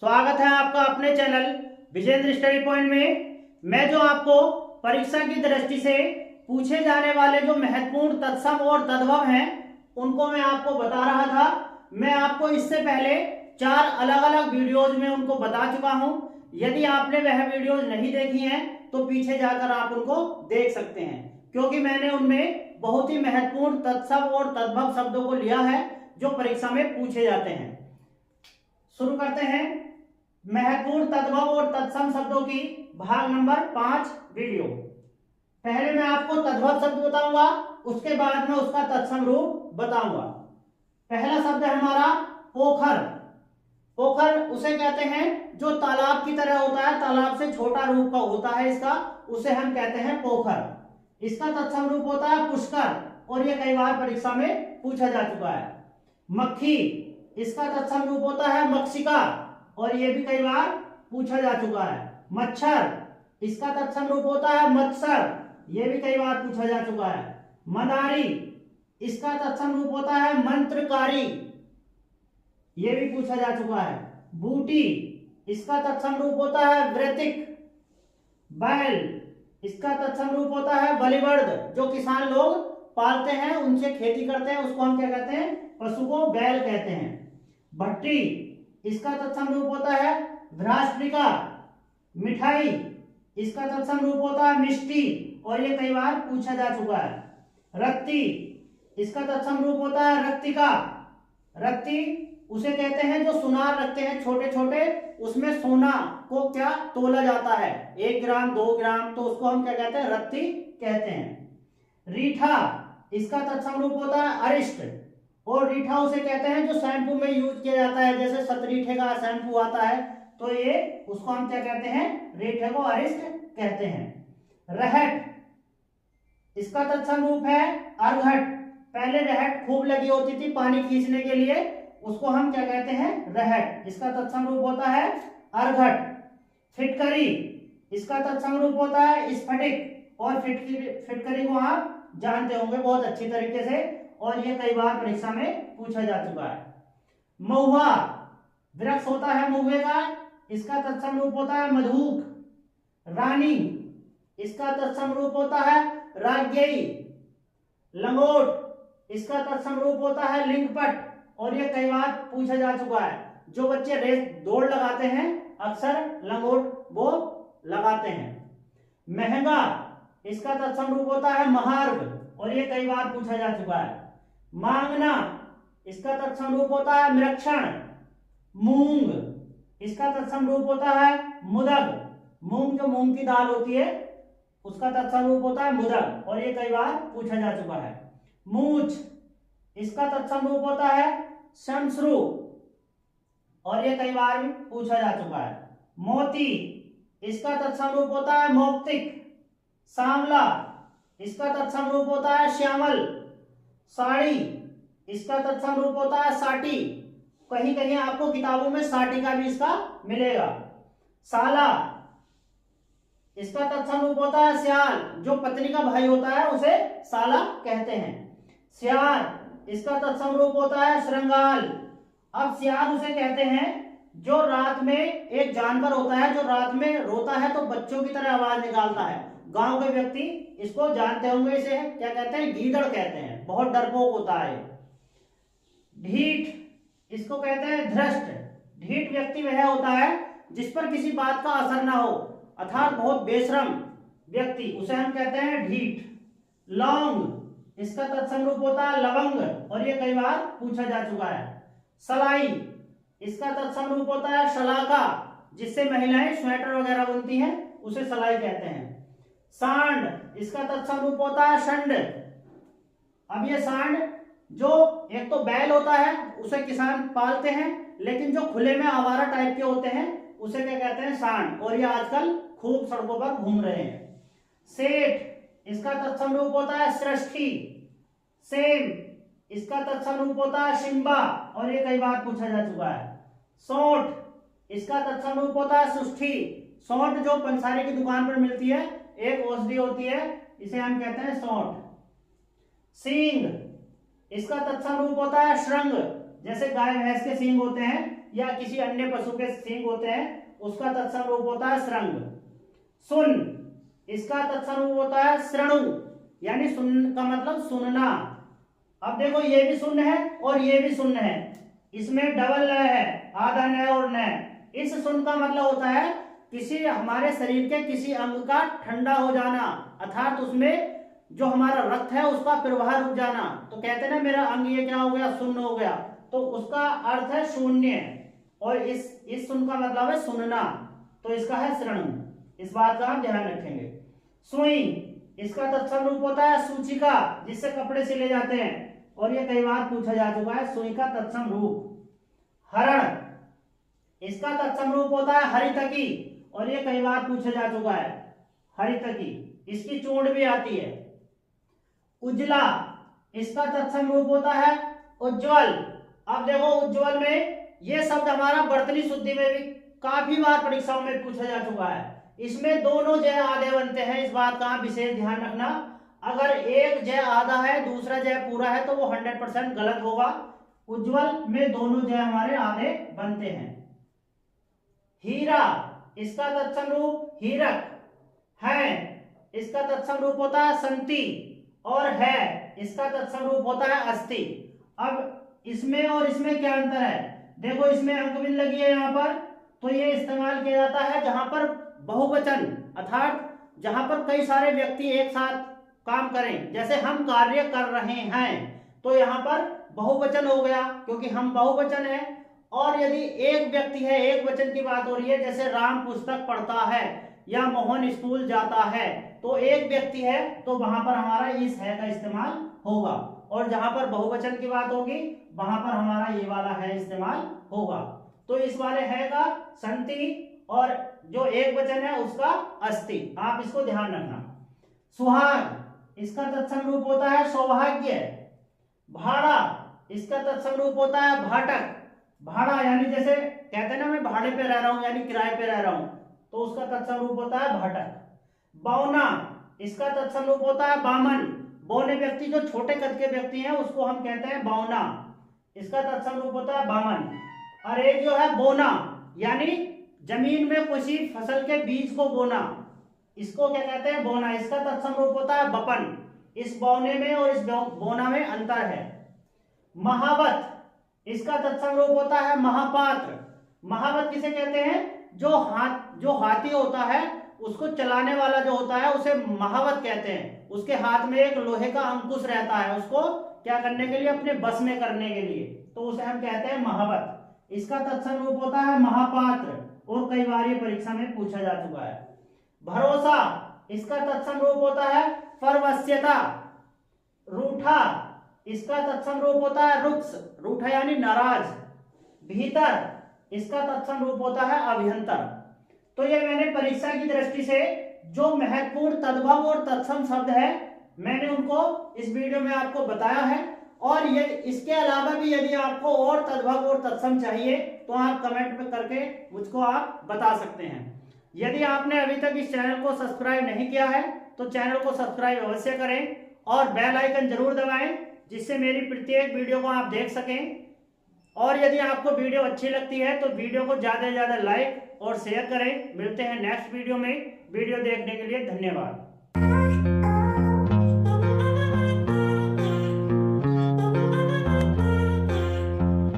स्वागत है आपका अपने चैनल विजेंद्र स्टडी पॉइंट में। मैं जो आपको परीक्षा की दृष्टि से पूछे जाने वाले जो महत्वपूर्ण तत्सम और तद्भव हैं उनको मैं आपको बता रहा था। मैं आपको इससे पहले 4 अलग अलग वीडियोज में उनको बता चुका हूं। यदि आपने वह वीडियोज नहीं देखी हैं तो पीछे जाकर आप उनको देख सकते हैं, क्योंकि मैंने उनमें बहुत ही महत्वपूर्ण तत्सम और तद्भव शब्दों को लिया है जो परीक्षा में पूछे जाते हैं। शुरू करते हैं महत्वपूर्ण तद्भव और तत्सम शब्दों की भाग नंबर 5 वीडियो। पहले मैं आपको तद्भव शब्द बताऊंगा, उसके बाद में उसका तत्सम रूप बताऊंगा। पहला शब्द है हमारा पोखर। पोखर उसे कहते हैं जो तालाब की तरह होता है, तालाब से छोटा रूप का होता है इसका, उसे हम कहते हैं पोखर। इसका तत्सम रूप होता है पुष्कर और यह कई बार परीक्षा में पूछा जा चुका है। मक्खी, इसका तत्सम रूप होता है मक्षिका और यह भी कई बार पूछा जा चुका है। मच्छर, इसका तत्सम रूप होता है मत्सर, यह भी कई बार पूछा जा चुका है। मदारी, इसका तत्सम रूप होता है मंत्रकारी, यह भी पूछा जा चुका है। बूटी, इसका तत्सम रूप होता है वृतिक। बैल, इसका तत्सम रूप होता है बलिवर्द, जो किसान लोग पालते हैं, उनसे खेती करते हैं, उसको हम क्या कहते हैं? पशु को बैल कहते हैं। भट्टी, इसका तत्सम रूप होता है भ्राष्ट्रिका। मिठाई, इसका तत्सम रूप होता है मिष्टी और ये कई बार पूछा जा चुका है। रत्ती, इसका तत्सम रूप होता है रक्तिका। रत्ती उसे कहते हैं जो सुनार रखते हैं छोटे छोटे, उसमें सोना को क्या तोला जाता है, 1 ग्राम 2 ग्राम, तो उसको हम क्या कहते हैं? रत्ती कहते हैं। रीठा, इसका तत्सम रूप होता है अरिष्ट और रीठा उसे कहते हैं जो शैम्पू में यूज किया जाता है, जैसे सतरीठे का शैम्पू आता है तो ये उसको हम क्या कहते हैं? रीठे को अरिष्ट कहते हैं। रहट, इसका तत्सम रूप है अर्घट। पहले रहट खूब लगी होती थी पानी खींचने के लिए, उसको हम क्या कहते हैं? रहट। इसका तत्सम रूप होता है अर्घट। फिटकरी, इसका तत्सम रूप होता है स्फटिक और फिटकरी को आप जानते होंगे बहुत अच्छी तरीके से और यह कई बार परीक्षा में पूछा जा चुका है। महुआ, वृक्ष होता है महुए का, इसका तत्सम रूप होता है मधुक। रानी, इसका तत्सम रूप होता है राज्ञी। लंगोट, इसका तत्सम रूप होता है लिंगपट और यह कई बार पूछा जा चुका है। जो बच्चे रेस दौड़ लगाते हैं अक्सर लंगोट वो लगाते हैं। महंगा, इसका तत्सम रूप होता है महार्घ और यह कई बार पूछा जा चुका है। मांगना, इसका तत्सम रूप होता है मृक्षण। मूंग, इसका तत्सम रूप होता है मुदग। मूंग जो मूंग की दाल होती है उसका तत्सम रूप होता है मुदग और ये कई बार पूछा जा चुका है। मूछ, इसका तत्सम रूप होता है शमश्रु और ये कई बार पूछा जा चुका है। मोती, इसका तत्सम रूप होता है मौक्तिक। सांवला, इसका तत्सम रूप होता है श्यामल। साड़ी, इसका तत्सम रूप होता है साटी, कहीं कहीं आपको किताबों में साटी का भी इसका मिलेगा। साला, इसका तत्सम रूप होता है सियाल, जो पत्नी का भाई होता है उसे साला कहते हैं। सियार, इसका तत्सम रूप होता है श्रृंगाल। अब सियार उसे कहते हैं जो रात में, एक जानवर होता है जो रात में रोता है तो बच्चों की तरह आवाज निकालता है। गांव के व्यक्ति इसको जानते होंगे, इसे क्या कहते हैं? गीदड़ कहते हैं, बहुत डरपोक होता है। ढीठ, इसको कहते हैं धृष्ट। ढीठ व्यक्ति वह होता है जिस पर किसी बात का असर ना हो, अर्थात बहुत बेशरम व्यक्ति, उसे हम कहते हैं ढीठ। लौंग, इसका तत्सम रूप होता है लवंग और ये कई बार पूछा जा चुका है। सलाई, इसका तत्सम रूप होता है शलाका, जिससे महिलाएं स्वेटर वगैरह बुनती हैं उसे सलाई कहते हैं। सांड, इसका तत्सम रूप होता है षंड। अब ये सांड जो एक तो बैल होता है उसे किसान पालते हैं, लेकिन जो खुले में आवारा टाइप के होते हैं उसे क्या कहते हैं? सांड, और ये आजकल खूब सड़कों पर घूम रहे हैं। सेठ, इसका तत्सम रूप होता है सृष्टि। सेम, इसका तत्सम रूप होता है शिम्बा और ये कई बार पूछा जा चुका है। सौंठ, इसका तत्सम रूप होता है सुष्ठी। सौंठ जो पंसारी की दुकान पर मिलती है, एक औषधि होती है, इसे हम कहते हैं सौंठ। सींग, इसका तत्सम रूप होता है श्रृंग, जैसे गाय भैंस के सींग होते हैं या किसी अन्य पशु के सींग होते हैं, उसका तत्सम रूप होता है श्रृंग। सुन, इसका तत्सम रूप होता है श्रृणु, यानी सुन का मतलब सुनना। अब देखो ये भी शून्य है और ये भी शून्य है, इसमें डबल न है, आधा न और न। इस सुन का मतलब होता है किसी हमारे शरीर के किसी अंग का ठंडा हो जाना, अर्थात उसमें जो हमारा रक्त है उसका प्रवाह रुक जाना। तो कहते हैं ना मेरा अंग ये क्या हो गया, शून्य हो गया, तो उसका अर्थ है शून्य। और इस सुन का मतलब है सुनना, तो इसका है श्रृणु। इस बात का हम ध्यान रखेंगे। सुई, इसका तत्सम रूप होता है सूचिका, जिससे कपड़े सिले जाते हैं, और ये कई बार पूछा जा चुका है सुई का तत्सम रूप। हरण, इसका तत्सम रूप होता है हरितकी, और ये कई बार पूछा जा चुका है हरितकी, इसकी चूंड भी आती है। उजला, इसका तत्सम रूप होता है उज्ज्वल। अब देखो उज्ज्वल में ये शब्द हमारा वर्तनी शुद्धि में भी काफी बार परीक्षाओं में पूछा जा चुका है। इसमें दोनों जय आधे बनते हैं, इस बात का विशेष ध्यान रखना। अगर एक जय आधा है दूसरा जय पूरा है तो वो 100% गलत होगा। उज्ज्वल में दोनों जय हमारे आधे बनते हैं। हीरा, इसका तत्सम रूप हीरक है, इसका तत्सम रूप होता है संति, और है इसका तत्सम रूप होता है अस्थि। अब इसमें और इसमें क्या अंतर है, देखो इसमें अंक बिंद लगी है यहाँ पर, तो ये इस्तेमाल किया जाता है जहां पर बहुवचन, अर्थात जहां पर कई सारे व्यक्ति एक साथ काम करें, जैसे हम कार्य कर रहे हैं, तो यहाँ पर बहुवचन हो गया क्योंकि हम बहुवचन है। और यदि एक व्यक्ति है, एक वचन की बात हो रही है, जैसे राम पुस्तक पढ़ता है या मोहन स्कूल जाता है, तो एक व्यक्ति है तो वहां पर हमारा इस है का इस्तेमाल होगा। और जहां पर बहुवचन की बात होगी वहां पर हमारा ये वाला है इस्तेमाल होगा। तो इस वाले है का संति और जो एक वचन है उसका अस्थि, आप इसको ध्यान रखना। सुहाग, इसका तत्सम रूप होता है सौभाग्य। भाड़ा, इसका तत्सम रूप होता है भाटक। भाड़ा यानी जैसे कहते हैं ना मैं भाड़े पे रह रहा हूं, यानी किराए पे रह रहा हूं, तो उसका तत्सम रूप होता है भाटक। बौना, इसका तत्सम रूप होता है बामन। बौने व्यक्ति जो छोटे कद के व्यक्ति हैं उसको हम कहते हैं बौना, इसका तत्सम रूप होता है बामन। और एक जो है बोना, यानी जमीन में किसी फसल के बीज को बोना, इसको क्या कहते हैं बोना, इसका तत्सम रूप होता है बपन। इस बौने में और इस बोना में अंतर है। महावत, इसका तत्सम रूप होता है महापात्र। महावत किसे कहते हैं, जो हाथी होता है उसको चलाने वाला जो होता है उसे महावत कहते हैं। उसके हाथ में एक लोहे का अंकुश रहता है, उसको क्या करने के लिए, अपने बस में करने के लिए, तो उसे हम कहते हैं महावत। इसका तत्सम रूप होता है महापात्र, और कई बार ये परीक्षा में पूछा जा चुका है। भरोसा, इसका तत्सम रूप होता है परवश्यता। रूठा, इसका तत्सम रूप होता है रुक्ष, रूठा यानी नाराज। भीतर, इसका तत्सम रूप होता है अभ्यंतर। तो ये मैंने परीक्षा की दृष्टि से जो महत्वपूर्ण तद्भव और तत्सम शब्द है मैंने उनको इस वीडियो में आपको बताया है। और ये इसके अलावा भी यदि आपको और तद्भव और तत्सम चाहिए तो आप कमेंट में करके मुझको आप बता सकते हैं। यदि आपने अभी तक इस चैनल को सब्सक्राइब नहीं किया है तो चैनल को सब्सक्राइब अवश्य करें और बेल आइकन जरूर दबाएं, जिससे मेरी प्रत्येक वीडियो को आप देख सकें। और यदि आपको वीडियो अच्छी लगती है तो वीडियो को ज़्यादा से ज़्यादा लाइक और शेयर करें। मिलते हैं नेक्स्ट वीडियो में। वीडियो देखने के लिए धन्यवाद।